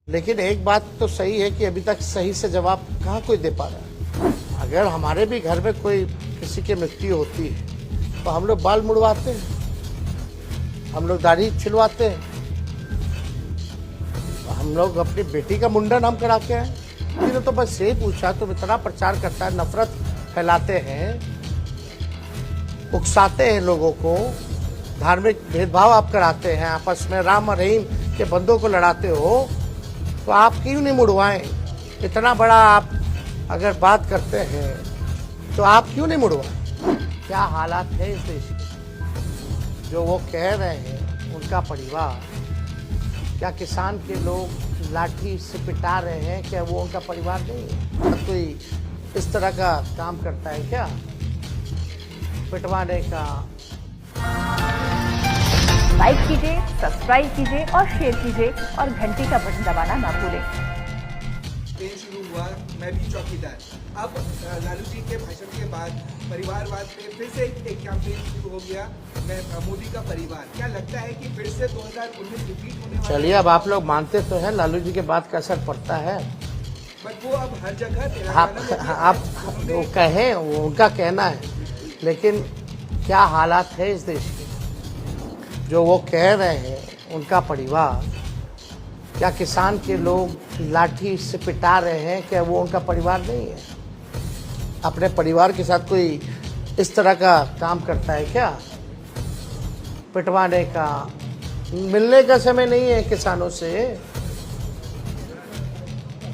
लेकिन एक बात तो सही है कि अभी तक सही से जवाब कहाँ कोई दे पा रहा है। अगर हमारे भी घर में कोई किसी की मृत्यु होती है तो हम लोग बाल मुड़वाते हैं, हम लोग दाढ़ी छिलवाते हैं, हम लोग अपनी बेटी का मुंडन हम करा के हैं। इन्होंने तो बस यही पूछा, तुम इतना प्रचार करता है, नफरत फैलाते हैं, उकसाते हैं लोगों को, धार्मिक भेदभाव आप कराते हैं, आपस में राम और रहीम के बंदों को लड़ाते हो, तो आप क्यों नहीं मुड़वाएं? इतना बड़ा आप अगर बात करते हैं तो आप क्यों नहीं मुड़वाएं? क्या हालात है इस देश के जो वो कह रहे हैं उनका परिवार? क्या किसान के लोग लाठी से पिटा रहे हैं, क्या वो उनका परिवार नहीं है? कोई इस तरह का काम करता है क्या, पिटवाने का? लाइक कीजिए, सब्सक्राइब कीजिए और शेयर कीजिए और घंटी का बटन दबाना ना भूलें। शुरू हुआ, मैं भी चौकीदार। अब लालू जी के भाषण के बाद परिवारवाद पे फिर से एक कैंपेन शुरू हो गया, मैं मोदी का परिवार। क्या लगता है कि फिर से 2019 रिपीट होने वाला? चलिए, अब आप लोग मानते तो हैं लालू जी के बात का असर पड़ता है, बट वो अब हर जगह आप वो कहें, वो उनका कहना है, लेकिन क्या हालात है इस देश के जो वो कह रहे हैं उनका परिवार? क्या किसान के लोग लाठी से पिटा रहे हैं, क्या वो उनका परिवार नहीं है? अपने परिवार के साथ कोई इस तरह का काम करता है क्या, पिटवाने का? मिलने का समय नहीं है किसानों से?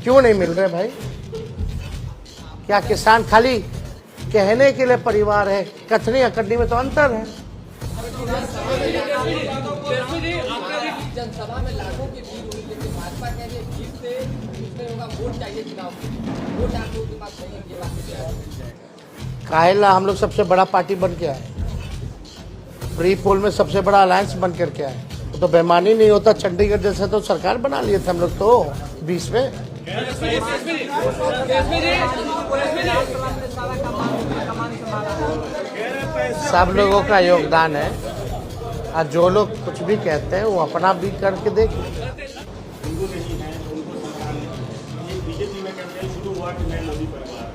क्यों नहीं मिल रहे भाई? क्या किसान खाली कहने के लिए परिवार है? कथनी अकड़नी में तो अंतर है। जनसभा में लाखों की भीड़ हुई, लेकिन भाजपा कह रही है भीड़ से उसमें होगा वोट चाहिए चुनाव में। वोट आप लोगों के पास नहीं है, ये बात काहेला हम लोग सबसे बड़ा पार्टी बन के आए, प्री पोल में सबसे बड़ा अलायंस बन करके आए, तो बेईमानी नहीं होता। चंडीगढ़ जैसे तो सरकार बना लिए थे हम लोग तो 20 में। सब लोगों का योगदान है, और जो लोग कुछ भी कहते हैं वो अपना भी करके देख। हिंदू नहीं है, उनको सरकार ने ये बीजेपी में कैंपेन शुरू हुआ कि मैं मोदी परिवार,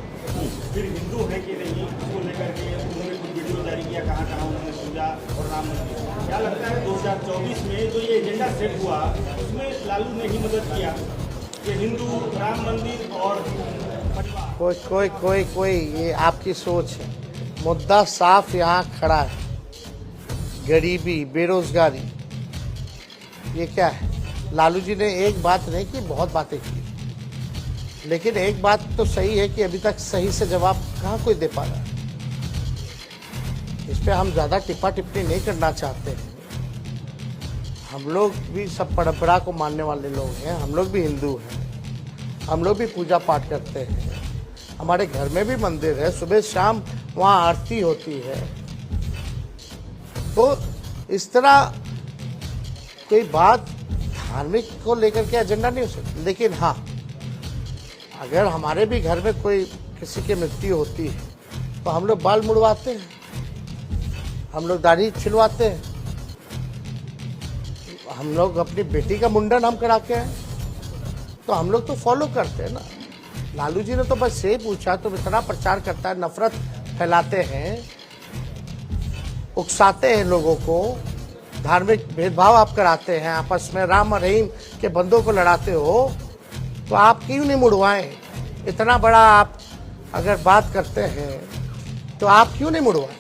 फिर हिंदू है कि नहीं उसको लेकर के उन्होंने कुछ वीडियो जारी किया, कहाँ कहाँ उन्होंने पूजा और राम मंदिर। क्या लगता है 2024 में जो ये एजेंडा सेट हुआ उसमें लालू ने ही मदद किया कि हिंदू, राम मंदिर और परिवार? कोई ये आपकी सोच है। मुद्दा साफ यहाँ खड़ा है, गरीबी, बेरोजगारी। ये क्या है? लालू जी ने एक बात नहीं की, बहुत बातें की, लेकिन एक बात तो सही है कि अभी तक सही से जवाब कहाँ कोई दे पा रहा है। इस पे हम ज़्यादा टिप्पा टिप्पणी नहीं करना चाहते हैं। हम लोग भी सब परंपरा को मानने वाले लोग हैं, हम लोग भी हिंदू हैं, हम लोग भी पूजा पाठ करते हैं, हमारे घर में भी मंदिर है, सुबह शाम वहाँ आरती होती है। तो इस तरह कोई बात धार्मिक को लेकर के एजेंडा नहीं हो सकती। लेकिन हाँ, अगर हमारे भी घर में कोई किसी की मृत्यु होती है तो हम लोग बाल मुड़वाते हैं, हम लोग दाढ़ी छिलवाते हैं, हम लोग अपनी बेटी का मुंडन हम करा के हैं, तो हम लोग तो फॉलो करते हैं ना। लालू जी ने तो बस यही पूछा, तुम इतना प्रचार करता है, नफरत फैलाते हैं, उकसाते हैं लोगों को, धार्मिक भेदभाव आप कराते हैं, आपस में राम और रहीम के बंदों को लड़ाते हो, तो आप क्यों नहीं मुड़वाएं? इतना बड़ा आप अगर बात करते हैं तो आप क्यों नहीं मुड़वाएं?